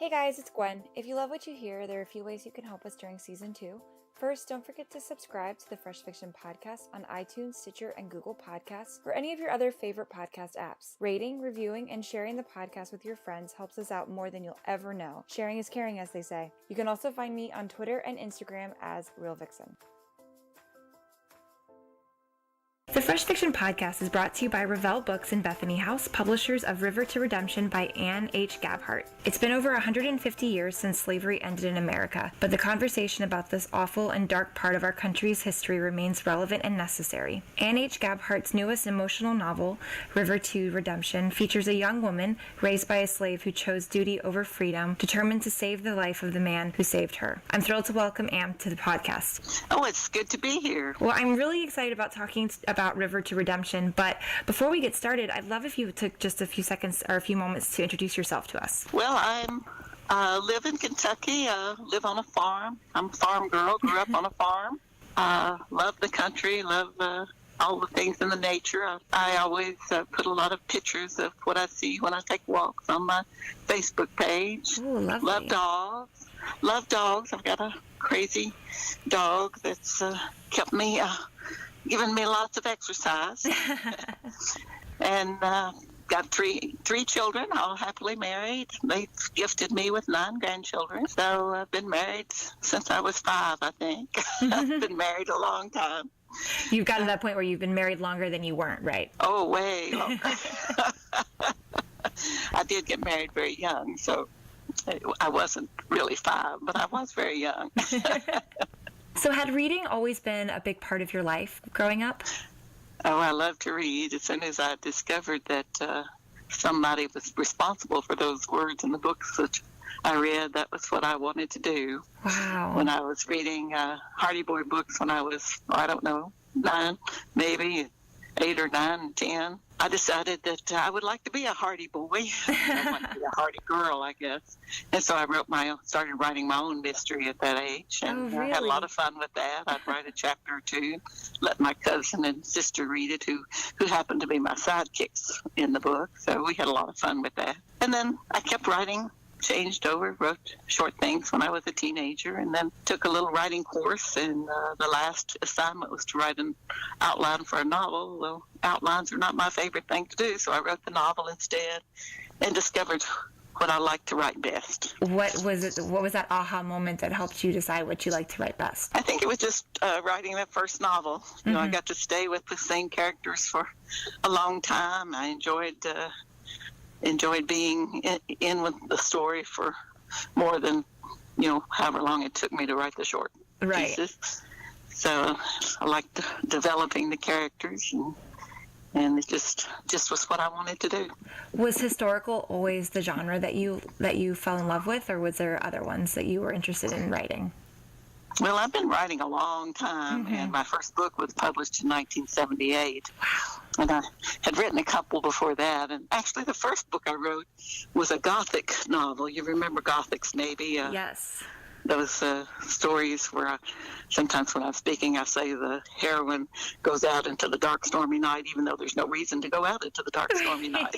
Hey guys, it's Gwen. If you love what you hear, there are a few ways you can help us during Season 2. First, don't forget to subscribe to the Fresh Fiction Podcast on iTunes, Stitcher, and Google Podcasts, or any of your other favorite podcast apps. Rating, reviewing, and sharing the podcast with your friends helps us out more than you'll ever know. Sharing is caring, as they say. You can also find me on Twitter and Instagram as Real Vixen. The Fresh Fiction Podcast is brought to you by REVELL Books and Bethany House, publishers of River to Redemption by Anne H. Gabhart. It's been over 150 years since slavery ended in America, but the conversation about this awful and dark part of our country's history remains relevant and necessary. Anne H. Gabhart's newest emotional novel, River to Redemption, features a young woman raised by a slave who chose duty over freedom, determined to save the life of the man who saved her. I'm thrilled to welcome Anne to the podcast. Oh, it's good to be here. Well, I'm really excited about talking about River to Redemption, but before we get started, I'd love if you took just a few seconds or a few moments to introduce yourself to us. Well, I live in Kentucky, live on a farm. I'm a farm girl, grew up on a farm. Love the country, love all the things in the nature. I always put a lot of pictures of what I see when I take walks on my Facebook page. Ooh, lovely. Love dogs. Love dogs. I've got a crazy dog that's kept me given me lots of exercise. And got three children, all happily married. They've gifted me with 9 grandchildren. So I've been married since I was 5, I think. I've been married a long time. You've gotten to that point where you've been married longer than you weren't, right? Oh, way longer. I did get married very young, so I wasn't really 5, but I was very young. So had reading always been a big part of your life growing up? Oh, I love to read. As soon as I discovered that somebody was responsible for those words in the books that I read, that was what I wanted to do. Wow. When I was reading Hardy Boy books when I was, I don't know, 9, maybe 8 or 9, 10, I decided that I would like to be a Hardy Boy. I wanted to be a Hardy girl, I guess. And so I started writing my own mystery at that age. And really? I had a lot of fun with that. I'd write a chapter or two, let my cousin and sister read it, who happened to be my sidekicks in the book. So we had a lot of fun with that. And then I kept writing, changed over, wrote short things when I was a teenager, and then took a little writing course, and the last assignment was to write an outline for a novel. Well, outlines are not my favorite thing to do, so I wrote the novel instead and discovered what I like to write best. What was it? What was that aha moment that helped you decide what you like to write best? I think it was just writing that first novel. You know, I got to stay with the same characters for a long time. I enjoyed being in with the story for more than, however long it took me to write the short pieces. So I liked developing the characters, and it just was what I wanted to do. Was historical always the genre that you fell in love with, or was there other ones that you were interested in writing? Well, I've been writing a long time, and my first book was published in 1978. Wow. And I had written a couple before that. And actually, the first book I wrote was a Gothic novel. You remember Gothics, maybe? Yes. Those stories where sometimes when I'm speaking, I say the heroine goes out into the dark, stormy night, even though there's no reason to go out into the dark, stormy night.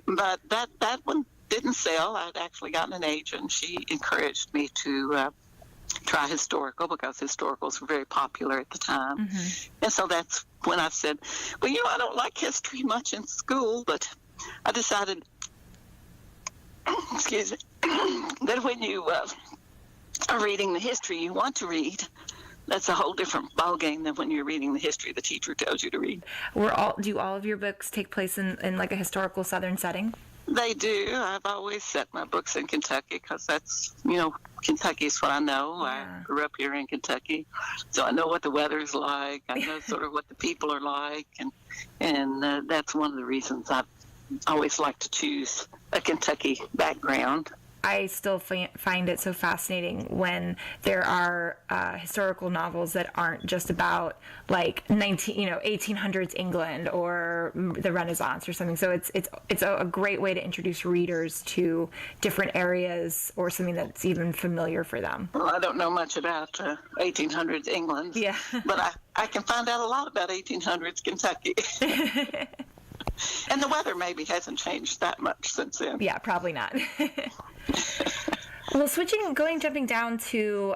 But that one didn't sell. I'd actually gotten an agent. She encouraged me to try historical, because historicals were very popular at the time. And so that's when I said, well, I don't like history much in school, but I decided, excuse me, that when you are reading the history you want to read, that's a whole different ballgame than when you're reading the history the teacher tells you to read. Do all of your books take place in like a historical Southern setting? They do. I've always set my books in Kentucky because that's, Kentucky's what I know. Yeah. I grew up here in Kentucky, so I know what the weather's like. I know sort of what the people are like, and that's one of the reasons I've always liked to choose a Kentucky background. I still find it so fascinating when there are historical novels that aren't just about like 1800s England or the Renaissance or something. So it's a great way to introduce readers to different areas or something that's even familiar for them. Well, I don't know much about 1800s England, yeah, but I can find out a lot about 1800s Kentucky. And the weather maybe hasn't changed that much since then. Yeah, probably not. Well, jumping down to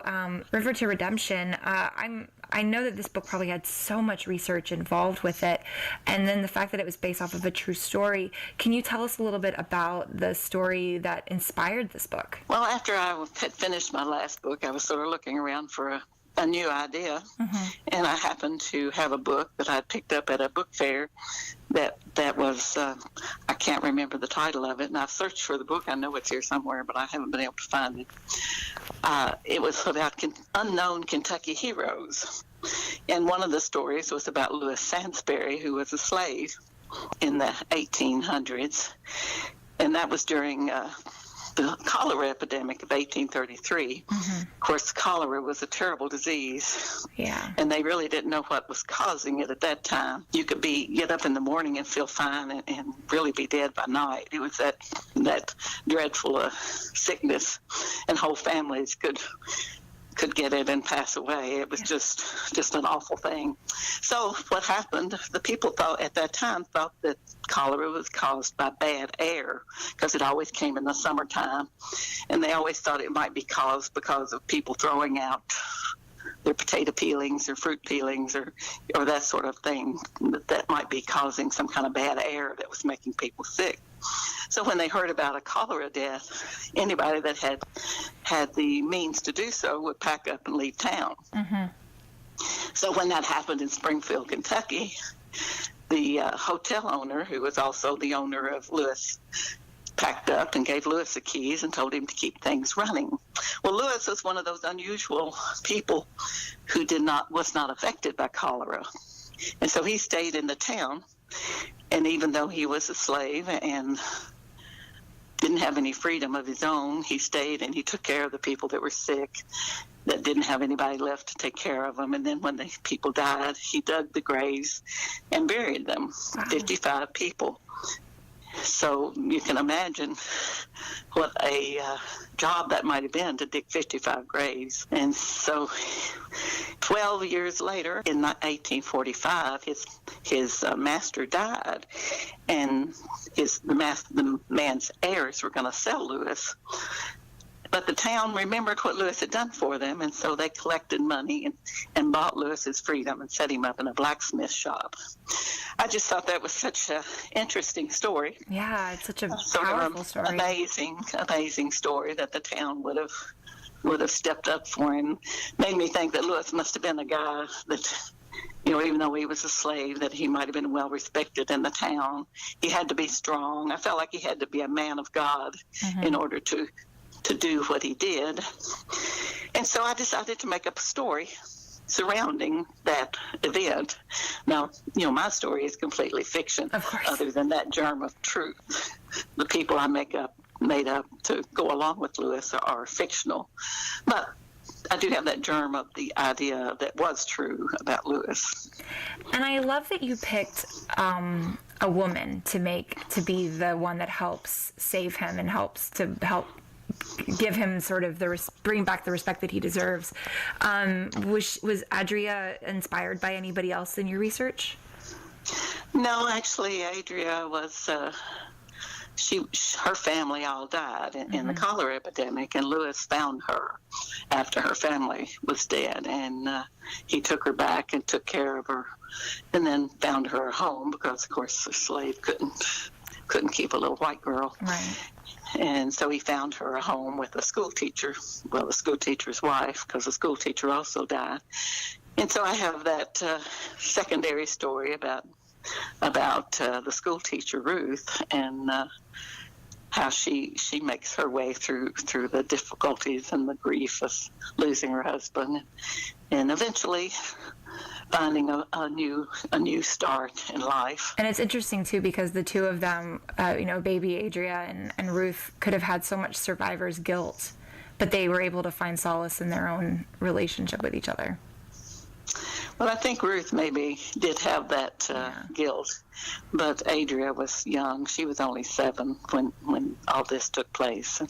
River to Redemption, I know that this book probably had so much research involved with it, and then the fact that it was based off of a true story. Can you tell us a little bit about the story that inspired this book? Well, after I had finished my last book, I was sort of looking around for a new idea, and I happened to have a book that I picked up at a book fair that was, I can't remember the title of it, and I've searched for the book. I know it's here somewhere, but I haven't been able to find it. It was about unknown Kentucky heroes, and one of the stories was about Louis Sansbury, who was a slave in the 1800s, and that was during the cholera epidemic of 1833. Of course, cholera was a terrible disease. Yeah. And they really didn't know what was causing it at that time. You could get up in the morning and feel fine and really be dead by night. It was that dreadful sickness, and whole families could get it and pass away. It was just an awful thing. So what happened, the people at that time thought that cholera was caused by bad air, because it always came in the summertime, and they always thought it might be caused because of people throwing out their potato peelings or fruit peelings or that sort of thing, that might be causing some kind of bad air that was making people sick. So when they heard about a cholera death, anybody that had the means to do so would pack up and leave town. So when that happened in Springfield, Kentucky, the hotel owner, who was also the owner of Lewis, packed up and gave Lewis the keys and told him to keep things running. Well, Lewis was one of those unusual people who was not affected by cholera. And so he stayed in the town, and even though he was a slave and didn't have any freedom of his own, he stayed and he took care of the people that were sick, that didn't have anybody left to take care of them. And then when the people died, he dug the graves and buried them, 55 people. So you can imagine what a job that might have been, to dig 55 graves. And so 12 years later, in 1845, his master died, and the man's heirs were going to sell Lewis. But the town remembered what Lewis had done for them, and so they collected money and bought Lewis his freedom and set him up in a blacksmith shop. I just thought that was such an interesting story. Yeah, it's such a powerful story. Amazing story that the town would have stepped up for him. Made me think that Lewis must have been a guy that, even though he was a slave, that he might have been well respected in the town. He had to be strong. I felt like he had to be a man of God in order to do what he did. And so I decided to make up a story surrounding that event. Now, my story is completely fiction, of course, other than that germ of truth. The people I made up to go along with Lewis are fictional. But I do have that germ of the idea that was true about Lewis. And I love that you picked a woman to be the one that helps save him and helps give him sort of bring back the respect that he deserves. Was Adria inspired by anybody else in your research? No, actually, Adria was. Her family all died in the cholera epidemic, and Lewis found her after her family was dead, and he took her back and took care of her, and then found her a home, because of course a slave couldn't keep a little white girl. Right. And so he found her a home with a school teacher, the school teacher's wife, because the school teacher also died. And so I have that secondary story about the school teacher, Ruth, and how she makes her way through the difficulties and the grief of losing her husband, and eventually finding a new start in life. And it's interesting too, because the two of them, baby Adria and Ruth, could have had so much survivor's guilt, but they were able to find solace in their own relationship with each other. Well, I think Ruth maybe did have that guilt, but Adria was young. She was only 7 when all this took place.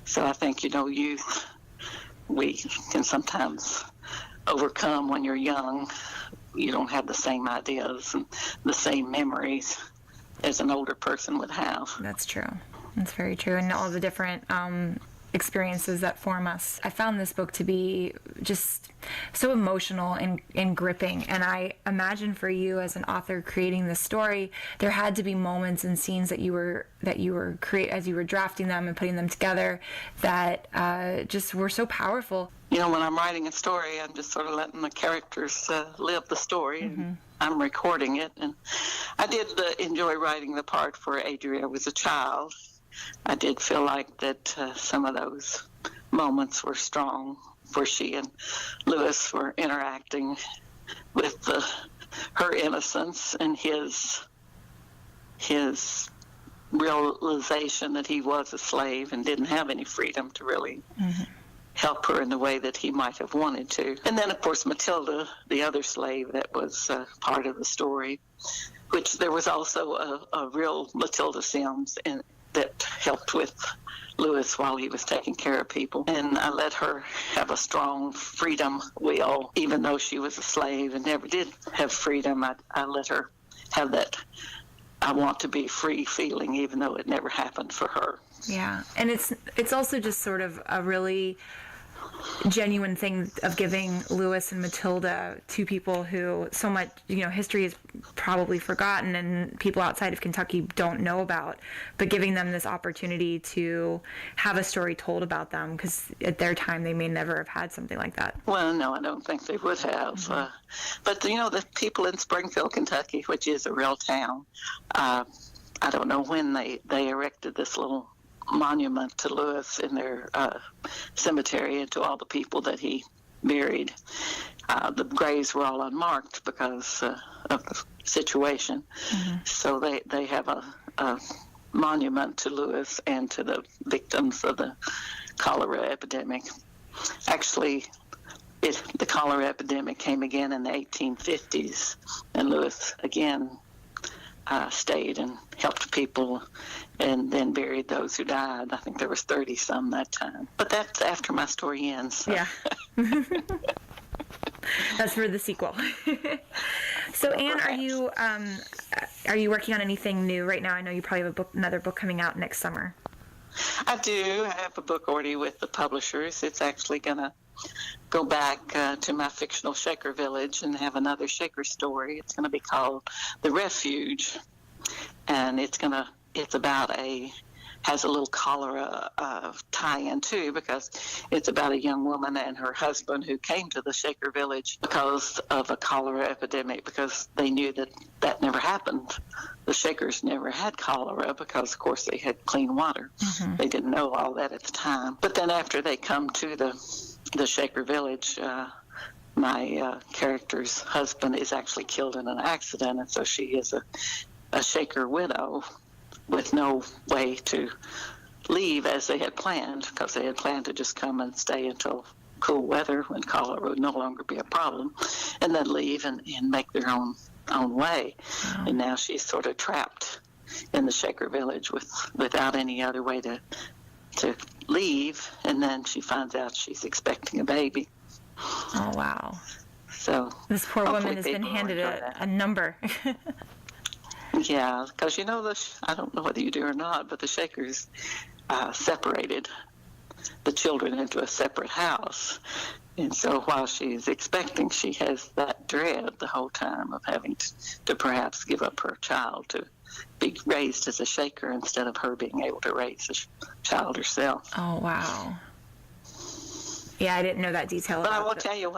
So I think, youth, we can sometimes overcome when you're young. You don't have the same ideas and the same memories as an older person would have. That's true. That's very true. And all the different experiences that form us. I found this book to be just so emotional and gripping. And I imagine for you as an author creating this story, there had to be moments and scenes that you were as you were drafting them and putting them together that just were so powerful. You know, when I'm writing a story, I'm just sort of letting the characters live the story. Mm-hmm. And I'm recording it. And I did enjoy writing the part where Adria was a child. I did feel like that some of those moments were strong, where she and Lewis were interacting with her innocence and his realization that he was a slave and didn't have any freedom to really help her in the way that he might have wanted to. And then, of course, Matilda, the other slave that was part of the story, which there was also a real Matilda Sims that helped with Lewis while he was taking care of people. And I let her have a strong freedom will, even though she was a slave and never did have freedom. I let her have that I want to be free feeling, even though it never happened for her. Yeah, and it's also just sort of a really genuine thing of giving Lewis and Matilda, two people who so much, history is probably forgotten and people outside of Kentucky don't know about, but giving them this opportunity to have a story told about them, because at their time they may never have had something like that. Well, no, I don't think they would have. But, the people in Springfield, Kentucky, which is a real town, I don't know when they erected this little monument to Lewis in their cemetery and to all the people that he buried. The graves were all unmarked because of the situation. So they have a monument to Lewis and to the victims of the cholera epidemic. Actually, the cholera epidemic came again in the 1850s, and Lewis again stayed and helped people and then buried those who died. I think there was 30-some that time. But that's after my story ends. So. Yeah. That's for the sequel. So, Anne, are you working on anything new right now? I know you probably have another book coming out next summer. I do. I have a book already with the publishers. It's actually going to go back to my fictional Shaker village and have another Shaker story. It's going to be called The Refuge, and has a little cholera tie-in too, because it's about a young woman and her husband who came to the Shaker village because of a cholera epidemic, because they knew that never happened. The Shakers never had cholera because, of course, they had clean water. They didn't know all that at the time. But then after they come to the Shaker village, my character's husband is actually killed in an accident, and so she is a Shaker widow with no way to leave as they had planned, because they had planned to just come and stay until cool weather when cholera would no longer be a problem, and then leave and make their own way. Wow. And now she's sort of trapped in the Shaker village without any other way to leave, and then she finds out she's expecting a baby. Oh, wow. So this poor woman has been handed a number. Yeah, because I don't know whether you do or not, but the Shakers separated the children into a separate house. And so while she's expecting, she has that dread the whole time of having to perhaps give up her child to be raised as a Shaker instead of her being able to raise a child herself. Oh, wow. Yeah, I didn't know that detail. But I won't tell you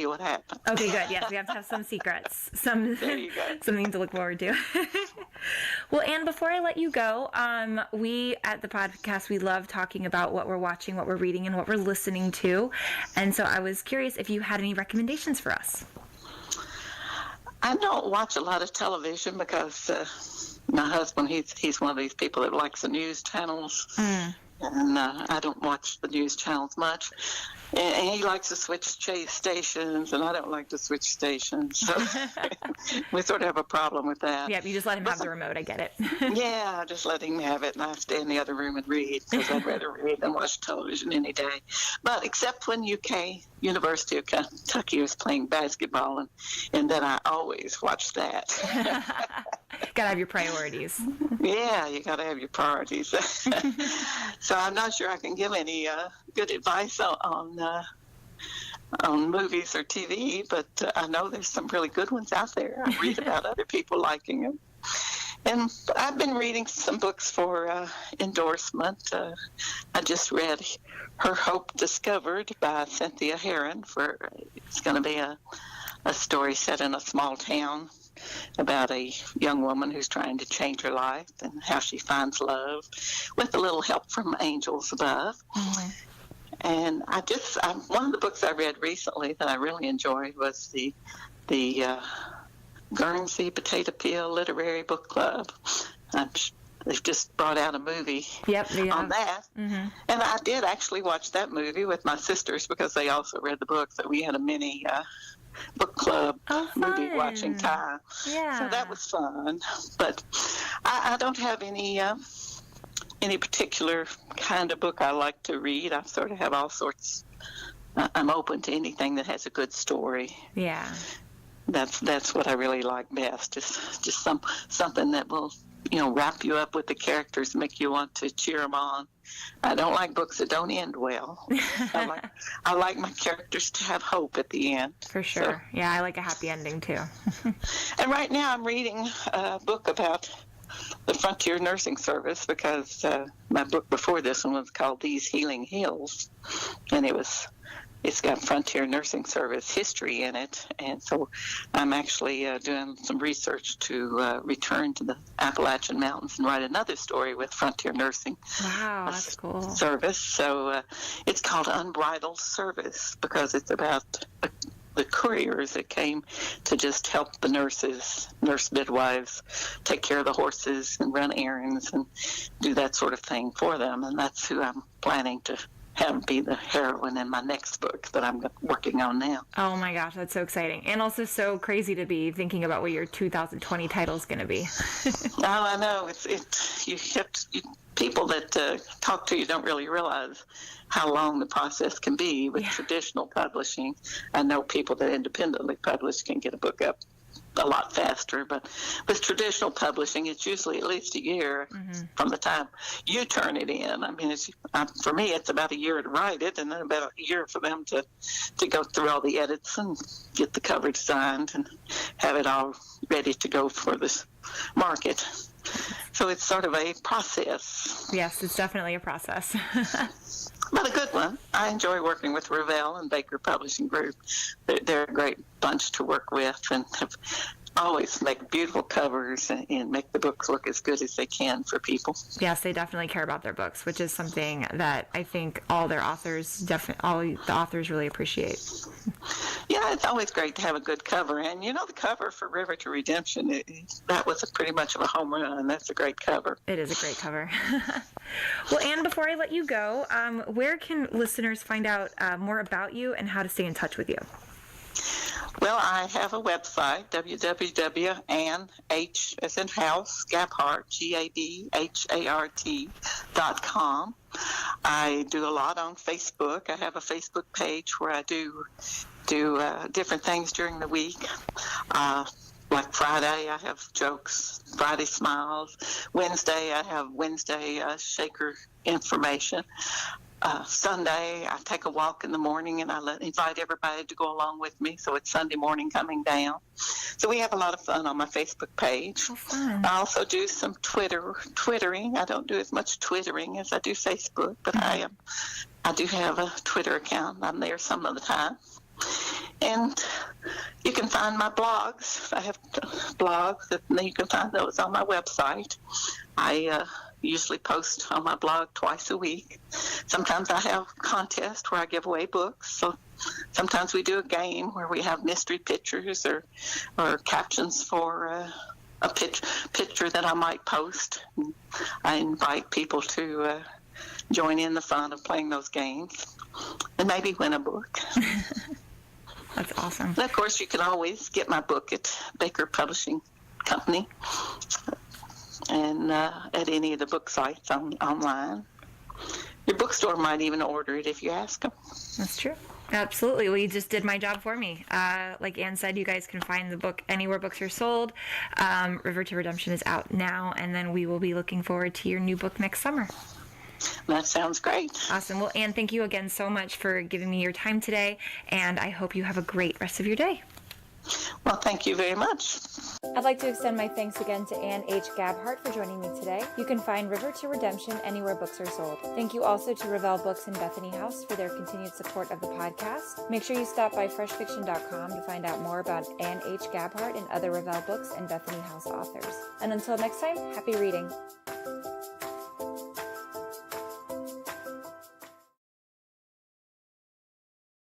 what happened. Okay, good. Yes, we have to have some secrets. There you go. Something to look forward to. Well, Anne, before I let you go, we at the podcast, we love talking about what we're watching, what we're reading, and what we're listening to. And so I was curious if you had any recommendations for us. I don't watch a lot of television because my husband, he's one of these people that likes the news channels. And I don't watch the news channels much. And he likes to switch stations, and I don't like to switch stations. So we sort of have a problem with that. Yep, you just let him have the remote. I get it. Yeah, I just let him have it, and I stay in the other room and read, because I'd rather read than watch television any day. But except when University of Kentucky was playing basketball, and then I always watch that. Gotta have your priorities. Yeah, you gotta have your priorities. So I'm not sure I can give any good advice on movies or TV, but I know there's some really good ones out there. I read about other people liking them. And I've been reading some books for endorsement. I just read Her Hope Discovered by Cynthia Herron. It's going to be a story set in a small town about a young woman who's trying to change her life and how she finds love with a little help from angels above. Mm-hmm. And one of the books I read recently that I really enjoyed was the Guernsey Potato Peel Literary Book Club. They've just brought out a movie on that. Mm-hmm. And I did actually watch that movie with my sisters because they also read the book, so we had a mini book club movie watching time. Yeah. So that was fun. But I don't have any particular kind of book I like to read. I sort of have all sorts. I'm open to anything that has a good story. Yeah. That's what I really like best. Just something that will, wrap you up with the characters, make you want to cheer them on. I don't like books that don't end well. I like my characters to have hope at the end. For sure. So, yeah, I like a happy ending too. And right now I'm reading a book about the Frontier Nursing Service because my book before this one was called These Healing Hills, and it's got Frontier Nursing Service history in it, and so I'm actually doing some research to return to the Appalachian Mountains and write another story with Frontier Nursing that's cool. Service. So it's called Unbridled Service because it's about the couriers that came to just help the nurse midwives take care of the horses and run errands and do that sort of thing for them, and that's who I'm planning to have be the heroine in my next book that I'm working on now. Oh my gosh, that's so exciting. And also so crazy to be thinking about what your 2020 title is going to be. I know. People that talk to you don't really realize how long the process can be with traditional publishing. I know people that independently publish can get a book up a lot faster, but with traditional publishing, it's usually at least a year from the time you turn it in. I mean, for me, it's about a year to write it, and then about a year for them to go through all the edits and get the cover designed and have it all ready to go for this market. So it's sort of a process. Yes, it's definitely a process. But a good one. I enjoy working with REVELL and Baker Publishing Group. They're a great bunch to work with and have always make beautiful covers and make the books look as good as they can for people. Yes, they definitely care about their books, which is something that I think all the authors really appreciate. Yeah, it's always great to have a good cover. And the cover for River to Redemption, that was pretty much of a home run. That's a great cover. It is a great cover. Well, Anne, before I let you go, where can listeners find out more about you and how to stay in touch with you? Well, I have a website, www.AnnHGabhart, GABHART.com. I do a lot on Facebook. I have a Facebook page where I do different things during the week. Like Friday, I have jokes, Friday Smiles. Wednesday, I have Wednesday Shaker information. Sunday, I take a walk in the morning and I invite everybody to go along with me. So it's Sunday morning coming down. So we have a lot of fun on my Facebook page. Oh, fun. I also do some twittering. I don't do as much twittering as I do Facebook, but I do have a Twitter account. I'm there some of the time. And you can find my blogs. I have blogs, and you can find those on my website. I usually post on my blog twice a week. Sometimes I have contests where I give away books. So sometimes we do a game where we have mystery pictures or captions for a picture that I might post. I invite people to join in the fun of playing those games and maybe win a book. That's awesome. And of course, you can always get my book at Baker Publishing Company and at any of the book sites online. Your bookstore might even order it if you ask them. That's true. Absolutely. Well, you just did my job for me. Like Anne said, you guys can find the book anywhere books are sold. River to Redemption is out now, and then we will be looking forward to your new book next summer. That sounds great. Awesome. Well, Anne, thank you again so much for giving me your time today, and I hope you have a great rest of your day. Well, thank you very much. I'd like to extend my thanks again to Anne H. Gabhart for joining me today. You can find River to Redemption anywhere books are sold. Thank you also to Revell Books and Bethany House for their continued support of the podcast. Make sure you stop by freshfiction.com to find out more about Anne H. Gabhart and other Revell Books and Bethany House authors. And until next time, happy reading.